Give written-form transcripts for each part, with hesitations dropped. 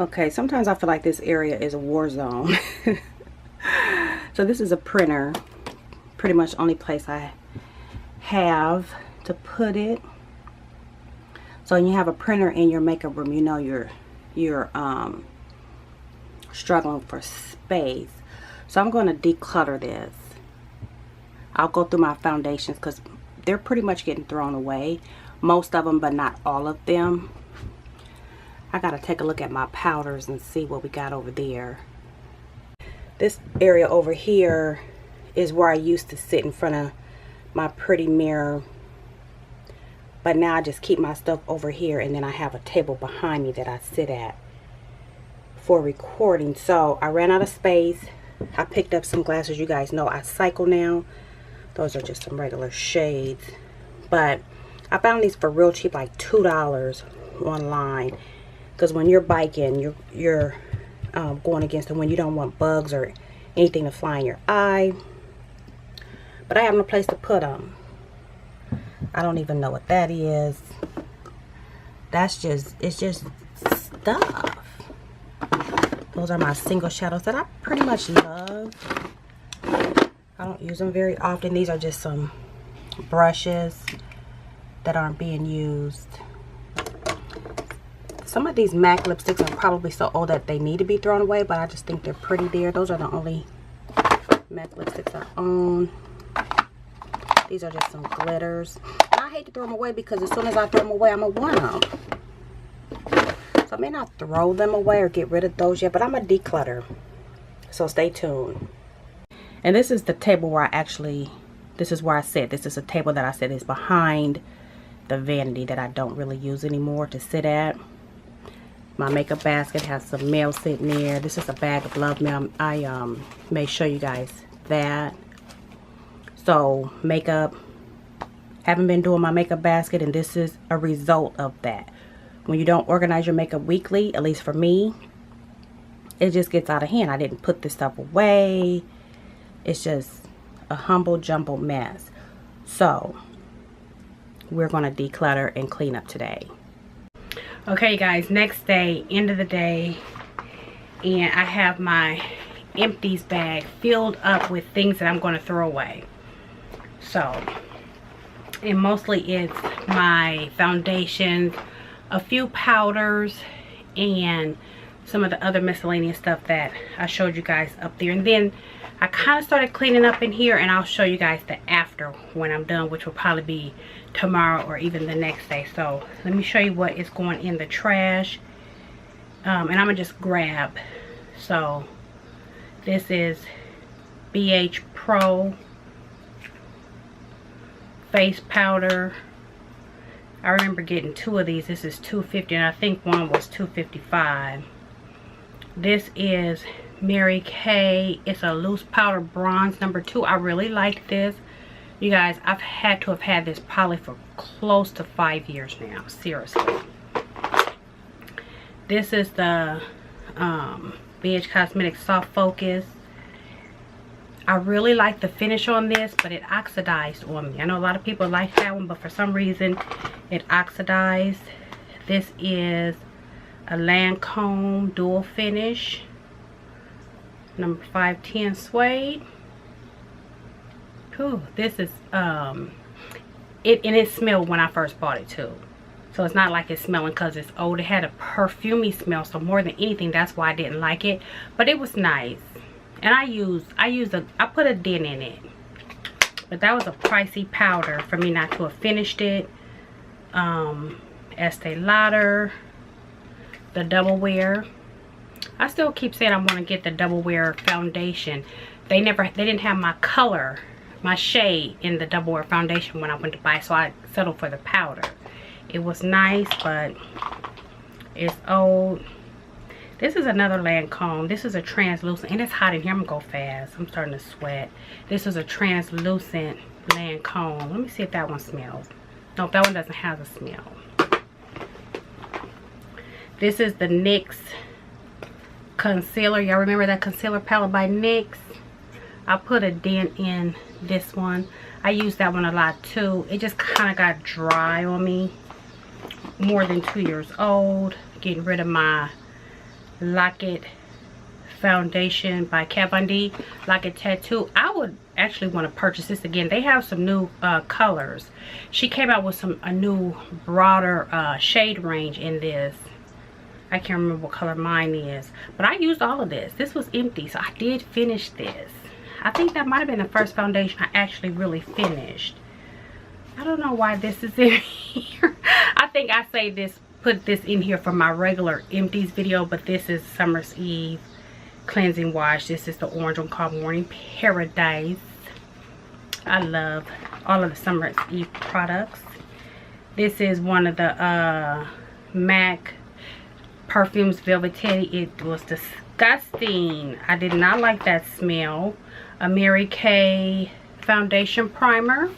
Okay, sometimes I feel like this area is a war zone. So this is a printer. Pretty much the only place I have to put it. So when you have a printer in your makeup room, you know you're struggling for space. So I'm going to declutter this. I'll go through my foundations because they're pretty much getting thrown away. Most of them, but not all of them. I gotta take a look at my powders and see what we got over there. This area over here is where I used to sit in front of my pretty mirror, but now I just keep my stuff over here, and then I have a table behind me that I sit at for recording. So I ran out of space. I picked up some glasses. You guys know I cycle now. Those are just some regular shades, but I found these for real cheap, like $2 online. Because when you're biking, you're going against them when you don't want bugs or anything to fly in your eye. But I have no place to put them. I don't even know what that is. It's just stuff. Those are my single shadows that I pretty much love. I don't use them very often. These are just some brushes that aren't being used. Some of these MAC lipsticks are probably so old that they need to be thrown away, but I just think they're pretty there. Those are the only MAC lipsticks I own. These are just some glitters. And I hate to throw them away because as soon as I throw them away, I'm going to want them. So I may not throw them away or get rid of those yet, but I'm going to declutter. So stay tuned. And this is the table where this is where I sit. This is a table that I sit is behind the vanity that I don't really use anymore to sit at. My makeup basket has some mail sitting there. This is a bag of love mail. I may show you guys that. So makeup, haven't been doing my makeup basket, and this is a result of that. When you don't organize your makeup weekly, at least for me, it just gets out of hand. I didn't put this stuff away. It's just a humble jumble mess. So we're going to declutter and clean up today. Okay guys, next day, end of the day, and I have my empties bag filled up with things that I'm going to throw away. So, and mostly it's my foundations, a few powders, and some of the other miscellaneous stuff that I showed you guys up there. And then I kind of started cleaning up in here, and I'll show you guys the after when I'm done, which will probably be tomorrow or even the next day. So let me show you what is going in the trash, and I'm gonna just grab. So this is BH Pro face powder. I remember getting 2 of these. This is $2.50, and I think one was $2.55. This is Mary Kay. It's a loose powder bronze number 2. I really like this. You guys, I've had to have had this probably for close to 5 years now. Seriously. This is the BH Cosmetics Soft Focus. I really like the finish on this, but it oxidized on me. I know a lot of people like that one, but for some reason it oxidized. This is a Lancome Dual Finish. Number 510 Suede. Ooh, this is it smelled when I first bought it too. So it's not like it's smelling because it's old. It had a perfumey smell, so more than anything, that's why I didn't like it. But it was nice. And I put a dent in it. But that was a pricey powder for me not to have finished it. Estee Lauder, the Double Wear. I still keep saying I want to get the Double Wear foundation. They didn't have my color, my shade in the Double Wear foundation when I went to buy, so I settled for the powder. It was nice, but it's old. This is another Lancome. This is a translucent, and it's hot in here. I'm gonna go fast. I'm starting to sweat. This is a translucent Lancome. Let me see if that one smells. Nope, that one doesn't have a smell. This is the NYX concealer. Y'all remember that concealer palette by NYX? I put a dent in this one. I use that one a lot too. It just kind of got dry on me. More than 2 years old. Getting rid of my Lock It foundation by Kat Von D. Lock It Tattoo. I would actually want to purchase this again. They have some new colors. She came out with a new broader shade range in this. I can't remember what color mine is, but I used all of this. This was empty, so I did finish this. I think that might have been the first foundation I actually really finished. I don't know why this is in here. I think I saved this, put this in here for my regular empties video, but this is Summer's Eve cleansing wash. This is the orange one called Morning Paradise. I love all of the Summer's Eve products. This is one of the MAC perfumes, Velvet Teddy. It was disgusting. I did not like that smell. A Mary Kay foundation primer.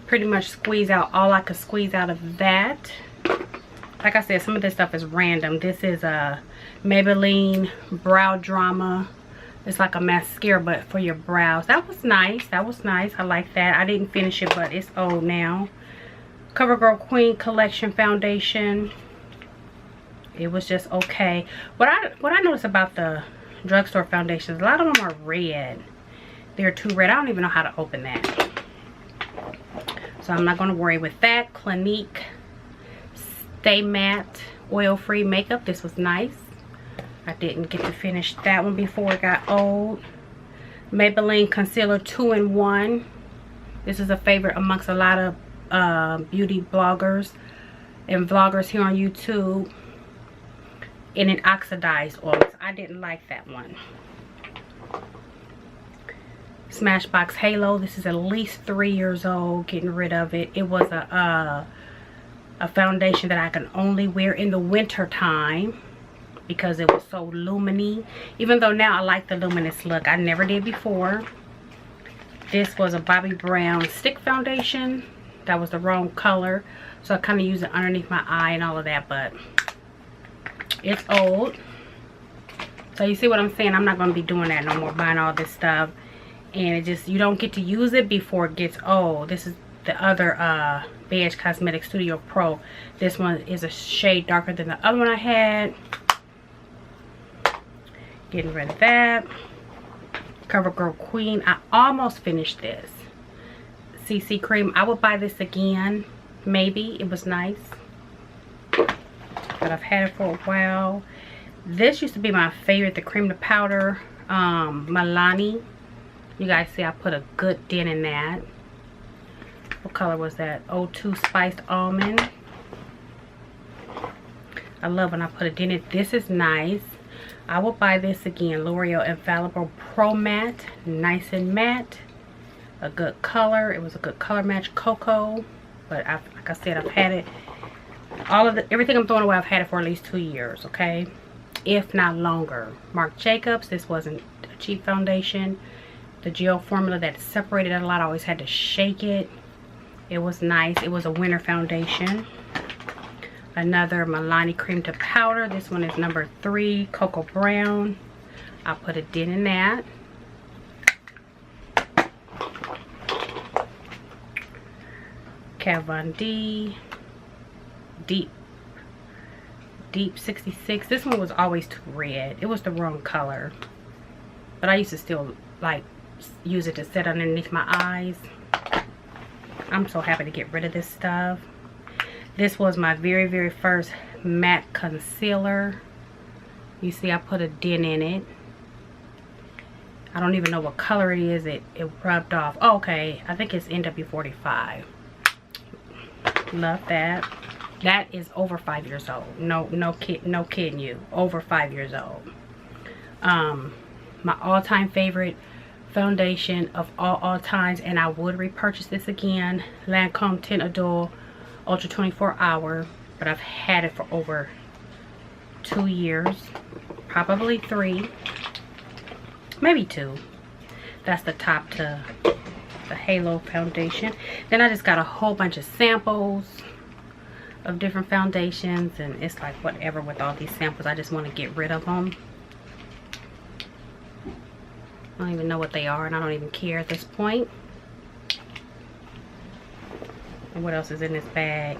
Pretty much squeeze out all I could squeeze out of that. Like I said, some of this stuff is random. This is a Maybelline Brow Drama. It's like a mascara, but for your brows. That was nice. That was nice. I like that. I didn't finish it, but it's old now. CoverGirl Queen Collection foundation. It was just okay. What I noticed about the drugstore foundations, a lot of them are red. They're too red. I don't even know how to open that. So I'm not going to worry with that. Clinique Stay Matte Oil-Free Makeup. This was nice. I didn't get to finish that one before it got old. Maybelline Concealer 2-in-1. This is a favorite amongst a lot of beauty bloggers and vloggers here on YouTube. In an oxidized oil. I didn't like that one. Smashbox Halo. This is at least 3 years old. Getting rid of it. It was a foundation that I can only wear in the winter time because it was so luminy. Even though now I like the luminous look, I never did before. This was a Bobbi Brown stick foundation. That was the wrong color, so I kind of used it underneath my eye and all of that, but it's old. So you see what I'm saying? I'm not going to be doing that no more, buying all this stuff. And it just, you don't get to use it before it gets old. This is the other Beige Cosmetics Studio Pro. This one is a shade darker than the other one I had. Getting rid of that. CoverGirl Queen. I almost finished this. CC Cream. I would buy this again. Maybe. It was nice. But I've had it for a while. This used to be my favorite, the cream to powder Milani. You guys see I put a good dent in that. What color was that? 02 Spiced Almond. I love when I put a dent in it. This is nice. I will buy this again. L'Oreal Infallible Pro Matte. Nice and matte. A good color. It was a good color match. Cocoa. But like I said, I've had it. Everything I'm throwing away, I've had it for at least 2 years, okay? If not longer. Marc Jacobs. This wasn't a cheap foundation. The gel formula that separated it a lot. I always had to shake it. It was nice. It was a winter foundation. Another Milani Cream to Powder. This one is number 3, Cocoa Brown. I'll put a dent in that. Kat Von D. Deep 66. This one was always too red. It was the wrong color. But I used to still like use it to set underneath my eyes. I'm so happy to get rid of this stuff. This was my very first matte concealer. You see I put a dent in it. I don't even know what color it is. It rubbed off. Oh, okay, I think it's NW45. Love that. That is over 5 years old. No kidding you. Over 5 years old. My all-time favorite foundation of all times, and I would repurchase this again. Lancome Teint Idole Ultra 24 Hour, but I've had it for over 2 years, probably 3, maybe 2. That's the top to the Halo foundation. Then I just got a whole bunch of samples of different foundations, and it's like whatever with all these samples. I just want to get rid of them. I don't even know what they are, and I don't even care at this point. And what else is in this bag?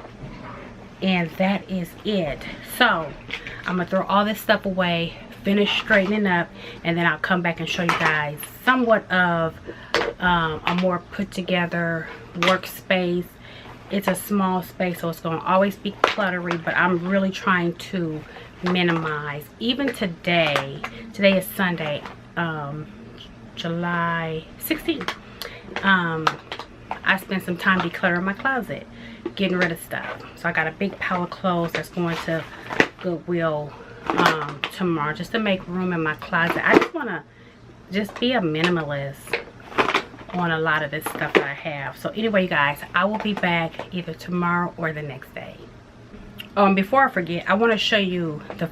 And that is it. So I'm gonna throw all this stuff away, finish straightening up, and then I'll come back and show you guys somewhat of a more put together workspace. It's a small space, so it's gonna always be cluttery, but I'm really trying to minimize. Even today is Sunday, July 16th. I spent some time decluttering my closet, getting rid of stuff. So I got a big pile of clothes that's going to Goodwill tomorrow, just to make room in my closet. I just want to just be a minimalist on a lot of this stuff that I have. So anyway, you guys, I will be back either tomorrow or the next day. Before I forget, I want to show you the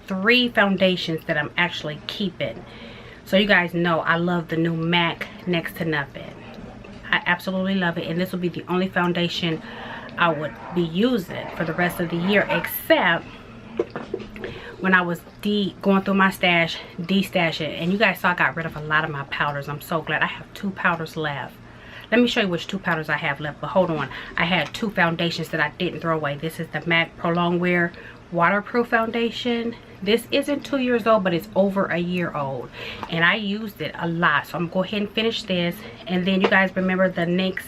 3 foundations that I'm actually keeping. So you guys know I love the new MAC Next to Nothing. I absolutely love it, and this will be the only foundation I would be using for the rest of the year, except when I was going through my stash, destashing, and you guys saw I got rid of a lot of my powders. I'm so glad. I have 2 powders left. Let me show you which 2 powders I have left, but hold on. I had 2 foundations that I didn't throw away. This is the MAC Pro Longwear Waterproof Foundation. This isn't 2 years old, but it's over a year old, and I used it a lot. So I'm gonna go ahead and finish this. And then you guys remember the NYX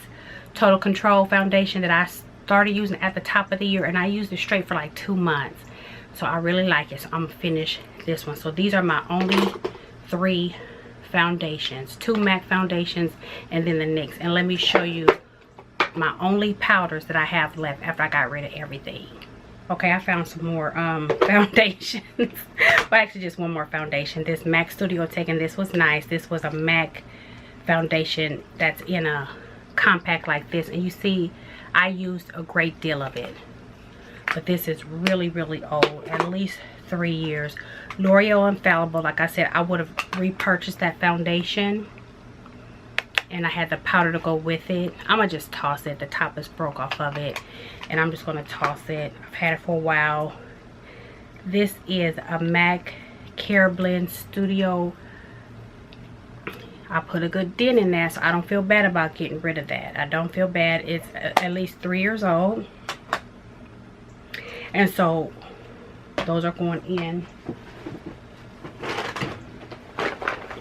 Total Control Foundation that I started using at the top of the year, and I used it straight for like 2 months. So I really like it, so I'm gonna finish this one. So these are my only 3 foundations, 2 MAC foundations, and then the NYX. And let me show you my only powders that I have left after I got rid of everything. Okay, I found some more foundations. Well, actually just one more foundation. This MAC Studio Take, and this was nice. This was a MAC foundation that's in a compact like this, and you see I used a great deal of it. But this is really, really old, at least 3 years. L'Oreal Infallible, like I said, I would have repurchased that foundation, and I had the powder to go with it. I'm gonna just toss it. The top is broke off of it, and I'm just gonna toss it. I've had it for a while. This is a MAC Care Blend Studio. I put a good dent in that, so I don't feel bad about getting rid of that. I don't feel bad. It's at least 3 years old, and so those are going in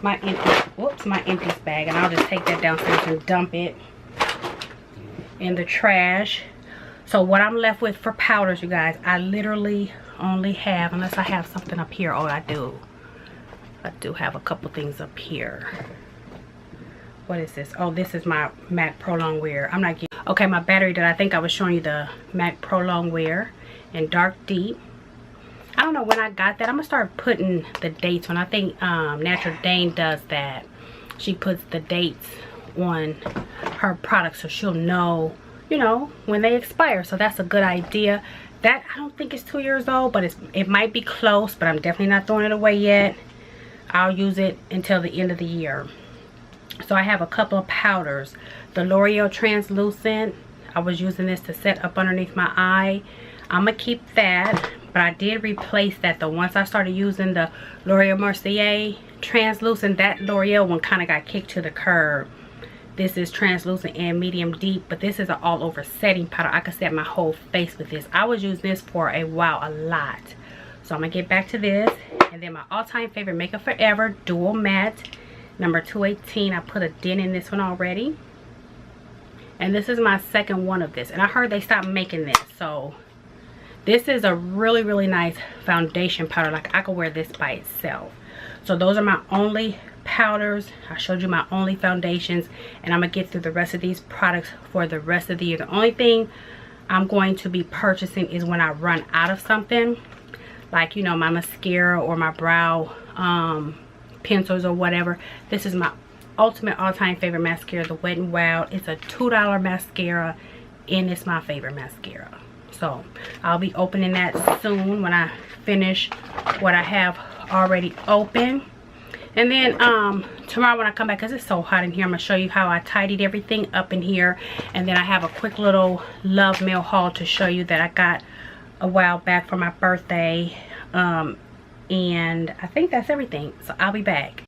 my empties bag, and I'll just take that downstairs and dump it in the trash. So what I'm left with for powders, you guys, I literally only have, unless I have something up here. Oh, I do have a couple things up here. What is this? Oh, this is my MAC Pro Longwear. I'm not getting, okay, my battery that I think I was showing you, the MAC Pro Longwear in Dark Deep. I don't know when I got that. I'm gonna start putting the dates on. I think Natural Dane does that. She puts the dates on her products so she'll know, you know, when they expire. So that's a good idea. That, I don't think it's 2 years old, but it might be close, but I'm definitely not throwing it away yet. I'll use it until the end of the year. So I have a couple of powders. The L'Oreal Translucent, I was using this to set up underneath my eye. I'm gonna keep that, but I did replace that though. Once I started using the L'Oreal Mercier Translucent, that L'Oreal one kind of got kicked to the curb. This is translucent and medium deep, but this is an all over setting powder. I could set my whole face with this. I was using this for a while, a lot. So I'm gonna get back to this. And then my all-time favorite Makeup Forever Dual Matte number 218. I put a dent in this one already, and this is my second one of this, and I heard they stopped making this. So this is a really, really nice foundation powder. Like, I could wear this by itself. So those are my only powders. I showed you my only foundations, and I'm gonna get through the rest of these products for the rest of the year. The only thing I'm going to be purchasing is when I run out of something, like, you know, my mascara or my brow pencils or whatever. This is my ultimate all-time favorite mascara, the Wet n Wild. It's a $2 mascara, and it's my favorite mascara. So I'll be opening that soon when I finish what I have already open. And then tomorrow when I come back, because it's so hot in here, I'm going to show you how I tidied everything up in here. And then I have a quick little love mail haul to show you that I got a while back for my birthday. And I think that's everything. So I'll be back.